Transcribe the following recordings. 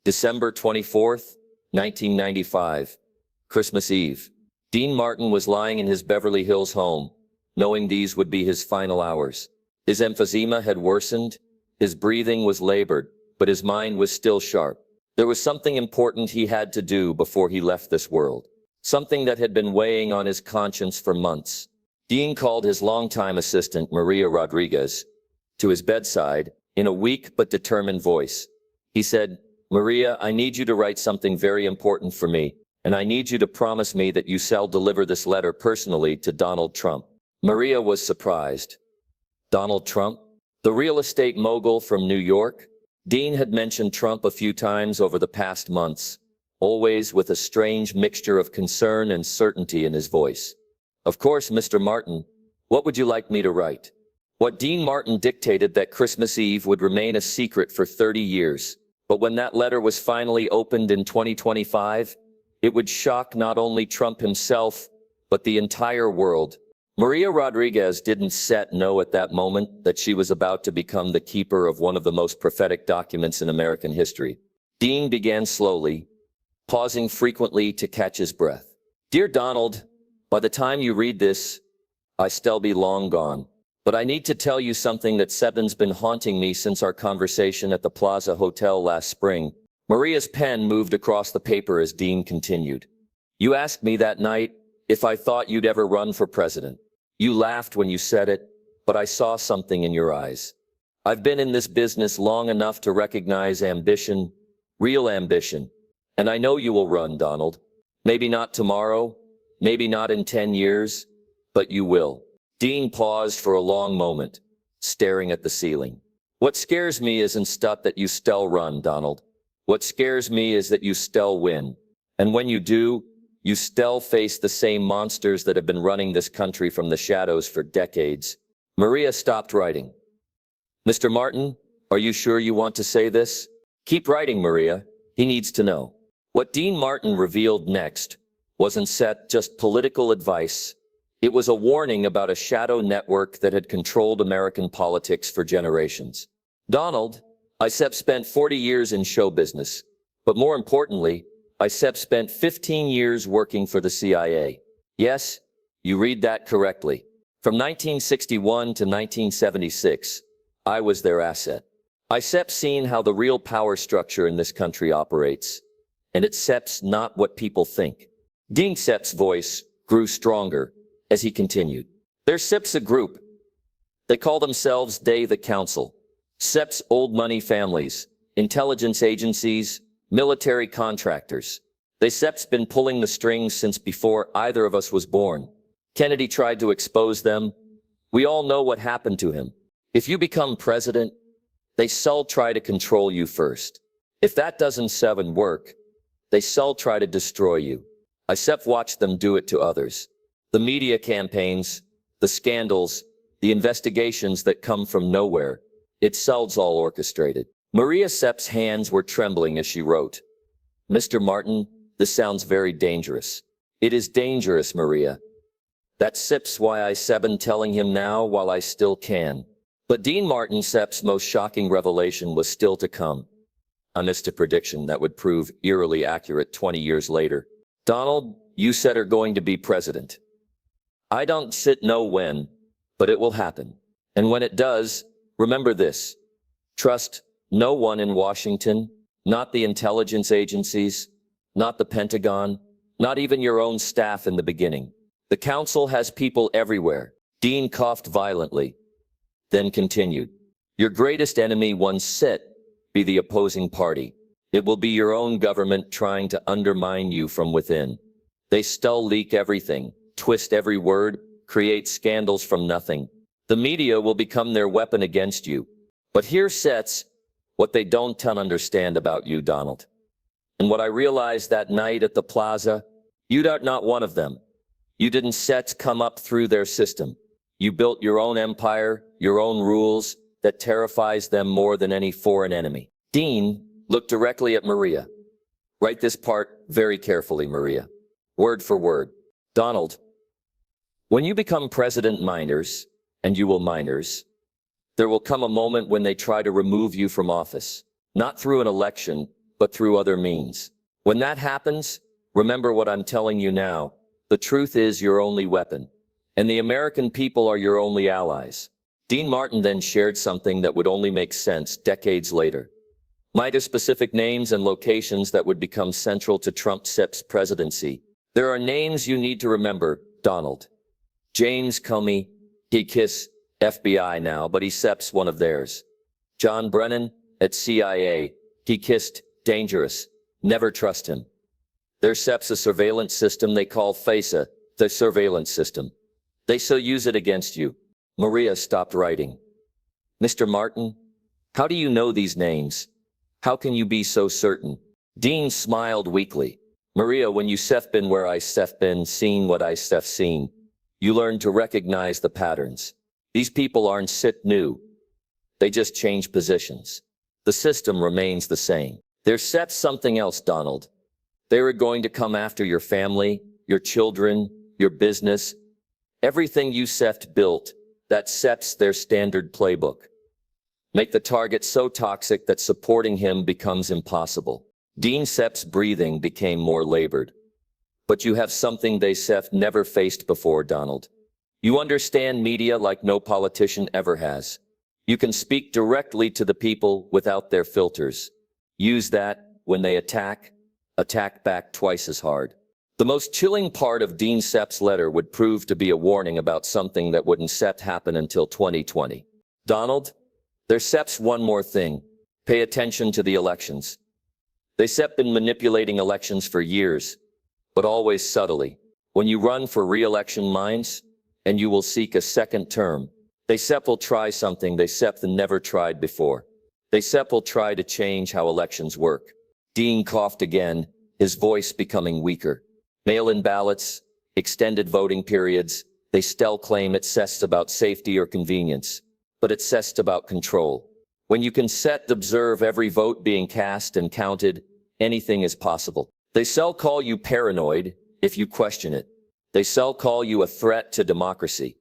December 24th, 1995, Christmas Eve. Dean Martin was lying in his Beverly Hills home, knowing these would be his final hours. His emphysema had worsened, his breathing was labored, but his mind was still sharp. There was something important he had to do before he left this world, something that had been weighing on his conscience for months. Dean called his longtime assistant, Maria Rodriguez, to his bedside in a weak but determined voice. He said, "Maria, I need you to write something very important for me, and I need you to promise me that you shall deliver this letter personally to Donald Trump." Maria was surprised. Donald Trump? The real estate mogul from New York? Dean had mentioned Trump a few times over the past months, always with a strange mixture of concern and certainty in his voice. "Of course, Mr. Martin. What would you like me to write?" What Dean Martin dictated that Christmas Eve would remain a secret for 30 years. But when that letter was finally opened in 2025, it would shock not only Trump himself, but the entire world. Maria Rodriguez didn't know at that moment that she was about to become the keeper of one of the most prophetic documents in American history. Dean began slowly, pausing frequently to catch his breath. "Dear Donald, by the time you read this, I still be long gone. But I need to tell you something that's been haunting me since our conversation at the Plaza Hotel last spring." Maria's pen moved across the paper as Dean continued. "You asked me that night if I thought you'd ever run for president. You laughed when you said it, but I saw something in your eyes. I've been in this business long enough to recognize ambition, real ambition. And I know you will run, Donald. Maybe not tomorrow, maybe not in 10 years, but you will." Dean paused for a long moment, staring at the ceiling. "What scares me isn't stuff that you still run, Donald. What scares me is that you still win. And when you do, you still face the same monsters that have been running this country from the shadows for decades." Maria stopped writing. "Mr. Martin, are you sure you want to say this?" "Keep writing, Maria. He needs to know." What Dean Martin revealed next wasn't just political advice. It was a warning about a shadow network that had controlled American politics for generations. "Donald, I spent 40 years in show business, but more importantly, I spent 15 years working for the CIA. Yes, you read that correctly. From 1961 to 1976, I was their asset. I seen how the real power structure in this country operates, and it's not what people think." Dean Sepp's voice grew stronger as he continued. "There's a group. They call themselves the Council. Sepp's old money families, intelligence agencies, military contractors. Sepp's been pulling the strings since before either of us was born. Kennedy tried to expose them. We all know what happened to him. If you become president, they try to control you first. If that doesn't work, they try to destroy you. I watched them do it to others. The media campaigns, the scandals, the investigations that come from nowhere. It's all orchestrated." Maria Sepp's hands were trembling as she wrote. "Mr. Martin, this sounds very dangerous." "It is dangerous, Maria. That's why I been telling him now while I still can." But Dean Martin Sepp's most shocking revelation was still to come. A prediction that would prove eerily accurate 20 years later. "Donald, you are going to be president. I don't know when, but it will happen. And when it does, remember this. Trust no one in Washington, not the intelligence agencies, not the Pentagon, not even your own staff in the beginning. The council has people everywhere." Dean coughed violently, then continued. "Your greatest enemy be the opposing party. It will be your own government trying to undermine you from within. They still leak everything, twist every word, create scandals from nothing. The media will become their weapon against you. But here's what they don't understand about you, Donald. And what I realized that night at the plaza, you are not one of them. You didn't come up through their system. You built your own empire, your own rules, that terrifies them more than any foreign enemy." Dean looked directly at Maria. "Write this part very carefully, Maria. Word for word. Donald, when you become president, and you will minors, there will come a moment when they try to remove you from office. Not through an election, but through other means. When that happens, remember what I'm telling you now. The truth is your only weapon, and the American people are your only allies. Dean Martin then shared something that would only make sense decades later. Might have specific names and locations that would become central to Trump's presidency. There are names you need to remember. Donald James Comey, he kiss FBI now, but he SEP's one of theirs. John Brennan at CIA, he kissed dangerous, never trust him. Their SEP's a surveillance system they call FASA, the surveillance system. They still use it against you. Maria stopped writing. Mr. Martin, how do you know these names? How can you be so certain? Dean smiled weakly. Maria, when you been where I been, seen what I seen, you learn to recognize the patterns. These people aren't new. They just change positions. The system remains the same. They're something else, Donald. They are going to come after your family, your children, your business, everything you built. That's their standard playbook. Make the target so toxic that supporting him becomes impossible. Dean Sepp's breathing became more labored. But you have something they never faced before, Donald. You understand media like no politician ever has. You can speak directly to the people without their filters. Use that when they attack back twice as hard. The most chilling part of Dean Sepp's letter would prove to be a warning about something that wouldn't happen until 2020. Donald, there's one more thing. Pay attention to the elections. They been manipulating elections for years, but always subtly. When you run for re-election minds, and you will seek a second term, they will try something they never tried before. They will try to change how elections work. Dean coughed again, his voice becoming weaker. Mail-in ballots, extended voting periods, they still claim it says about safety or convenience, but it says about control. When you can observe every vote being cast and counted, anything is possible. They call you paranoid if you question it. They call you a threat to democracy.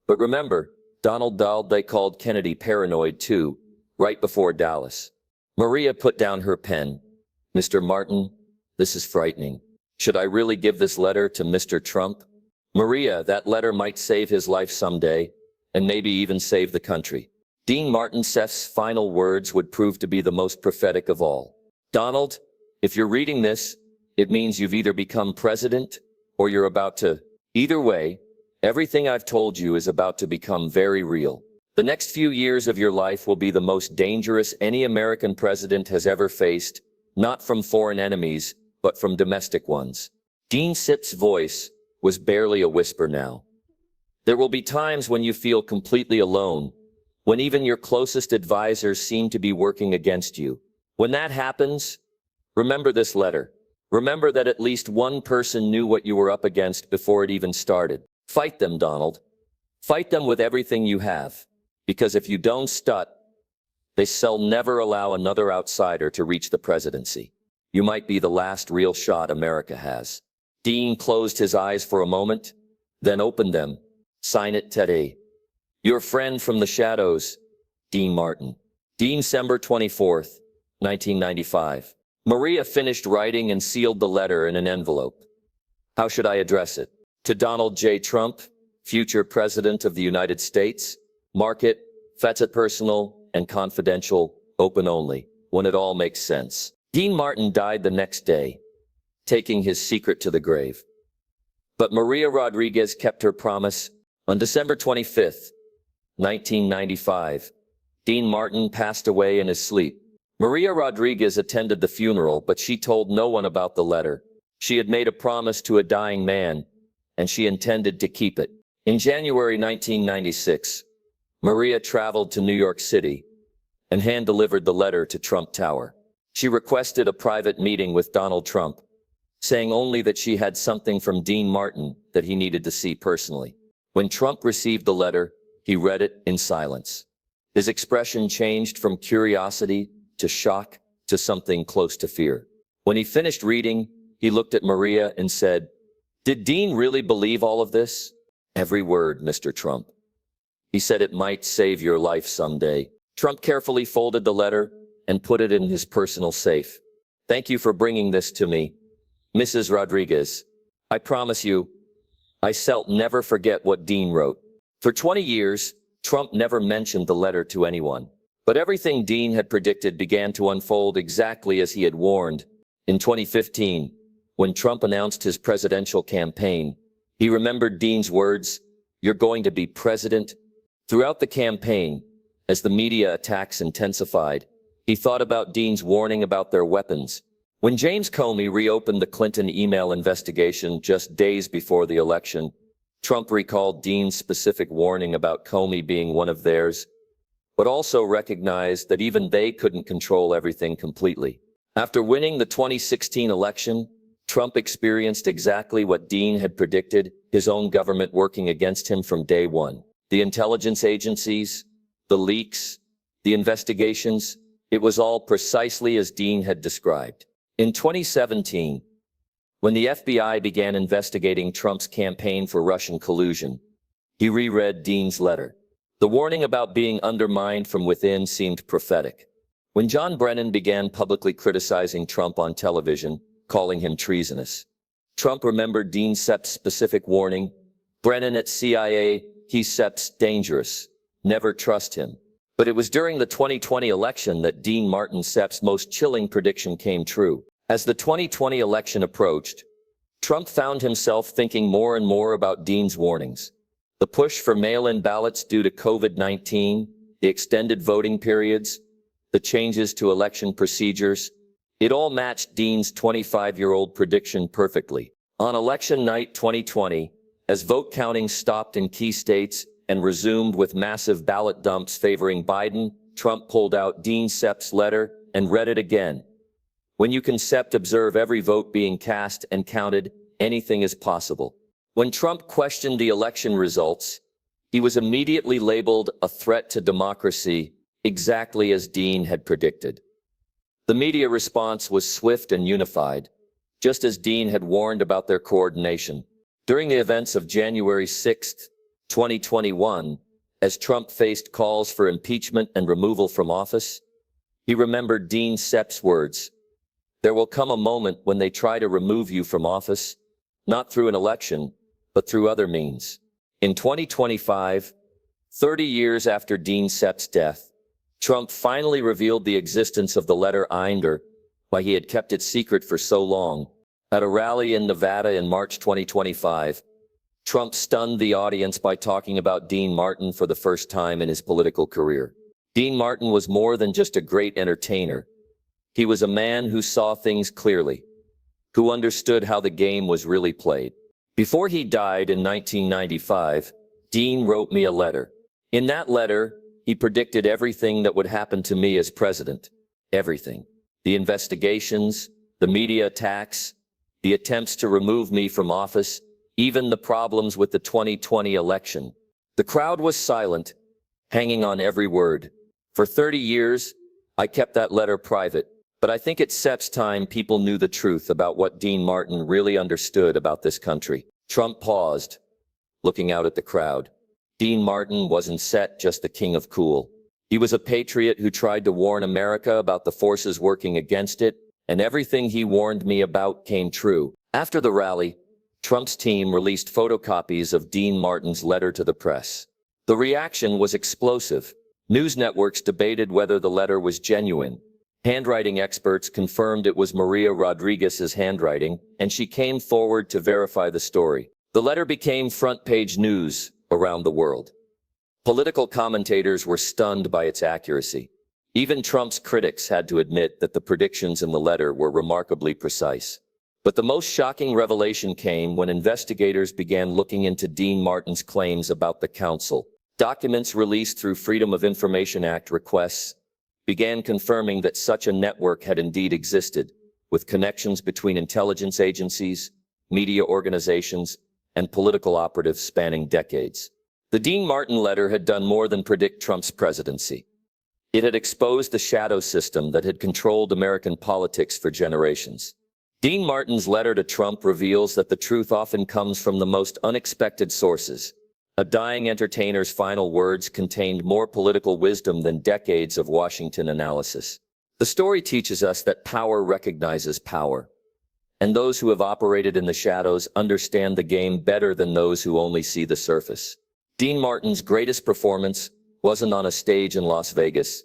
But remember, they called Kennedy paranoid too, right before Dallas. Maria put down her pen. Mr. Martin, this is frightening. Should I really give this letter to Mr. Trump? Maria, that letter might save his life someday, and maybe even save the country. Dean Martin's final words would prove to be the most prophetic of all. Donald, if you're reading this, it means you've either become president or you're about to. Either way, everything I've told you is about to become very real. The next few years of your life will be the most dangerous any American president has ever faced, not from foreign enemies, but from domestic ones. Dean Sepp's voice was barely a whisper now. There will be times when you feel completely alone, when even your closest advisors seem to be working against you. When that happens, remember this letter. Remember that at least one person knew what you were up against before it even started. Fight them, Donald. Fight them with everything you have. Because if you don't they'll never allow another outsider to reach the presidency. You might be the last real shot America has. Dean closed his eyes for a moment, then opened them. Sign it today. Your friend from the shadows, Dean Martin. December 24th, 1995. Maria finished writing and sealed the letter in an envelope. How should I address it? To Donald J. Trump, future President of the United States? Mark it, personal and confidential, open only, when it all makes sense. Dean Martin died the next day, taking his secret to the grave. But Maria Rodriguez kept her promise. On December 25th, 1995, Dean Martin passed away in his sleep. Maria Rodriguez attended the funeral, but she told no one about the letter. She had made a promise to a dying man, and she intended to keep it. In January 1996, Maria traveled to New York City and hand-delivered the letter to Trump Tower. She requested a private meeting with Donald Trump, saying only that she had something from Dean Martin that he needed to see personally. When Trump received the letter, he read it in silence. His expression changed from curiosity to shock to something close to fear. When he finished reading, he looked at Maria and said, "Did Dean really believe all of this?" "Every word, Mr. Trump. He said it might save your life someday." Trump carefully folded the letter and put it in his personal safe. Thank you for bringing this to me, Mrs. Rodriguez. I promise you, I shall never forget what Dean wrote. For 20 years, Trump never mentioned the letter to anyone. But everything Dean had predicted began to unfold exactly as he had warned. In 2015, when Trump announced his presidential campaign, he remembered Dean's words, "You're going to be president." Throughout the campaign, as the media attacks intensified, he thought about Dean's warning about their weapons. When James Comey reopened the Clinton email investigation just days before the election, Trump recalled Dean's specific warning about Comey being one of theirs, but also recognized that even they couldn't control everything completely. After winning the 2016 election, Trump experienced exactly what Dean had predicted, his own government working against him from day one. The intelligence agencies, the leaks, the investigations, it was all precisely as Dean had described. In 2017, when the FBI began investigating Trump's campaign for Russian collusion, he reread Dean's letter. The warning about being undermined from within seemed prophetic. When John Brennan began publicly criticizing Trump on television, calling him treasonous, Trump remembered Dean Sepp's specific warning, "Brennan at CIA, he's Sepp's dangerous. Never trust him." But it was during the 2020 election that Dean Martin Sepp's most chilling prediction came true. As the 2020 election approached, Trump found himself thinking more and more about Dean's warnings. The push for mail-in ballots due to COVID-19, the extended voting periods, the changes to election procedures, it all matched Dean's 25-year-old prediction perfectly. On election night 2020, as vote counting stopped in key states and resumed with massive ballot dumps favoring Biden, Trump pulled out Dean Sepp's letter and read it again. When you can observe every vote being cast and counted, anything is possible. When Trump questioned the election results, he was immediately labeled a threat to democracy, exactly as Dean had predicted. The media response was swift and unified, just as Dean had warned about their coordination. During the events of January 6, 2021, as Trump faced calls for impeachment and removal from office, he remembered Dean Sepp's words, "There will come a moment when they try to remove you from office, not through an election, but through other means." In 2025, 30 years after Dean Sepp's death, Trump finally revealed the existence of the letter Einder, why he had kept it secret for so long. At a rally in Nevada in March 2025, Trump stunned the audience by talking about Dean Martin for the first time in his political career. Dean Martin was more than just a great entertainer. He was a man who saw things clearly, who understood how the game was really played. Before he died in 1995, Dean wrote me a letter. In that letter, he predicted everything that would happen to me as president. Everything. The investigations, the media attacks, the attempts to remove me from office, even the problems with the 2020 election. The crowd was silent, hanging on every word. For 30 years, I kept that letter private, but I think at Sepp's time people knew the truth about what Dean Martin really understood about this country. Trump paused, looking out at the crowd. Dean Martin wasn't just the king of cool. He was a patriot who tried to warn America about the forces working against it, and everything he warned me about came true. After the rally, Trump's team released photocopies of Dean Martin's letter to the press. The reaction was explosive. News networks debated whether the letter was genuine. Handwriting experts confirmed it was Maria Rodriguez's handwriting, and she came forward to verify the story. The letter became front-page news around the world. Political commentators were stunned by its accuracy. Even Trump's critics had to admit that the predictions in the letter were remarkably precise. But the most shocking revelation came when investigators began looking into Dean Martin's claims about the council. Documents released through Freedom of Information Act requests began confirming that such a network had indeed existed, with connections between intelligence agencies, media organizations, and political operatives spanning decades. The Dean Martin letter had done more than predict Trump's presidency. It had exposed the shadow system that had controlled American politics for generations. Dean Martin's letter to Trump reveals that the truth often comes from the most unexpected sources. A dying entertainer's final words contained more political wisdom than decades of Washington analysis. The story teaches us that power recognizes power, and those who have operated in the shadows understand the game better than those who only see the surface. Dean Martin's greatest performance wasn't on a stage in Las Vegas.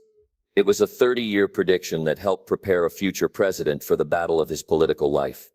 It was a 30-year prediction that helped prepare a future president for the battle of his political life.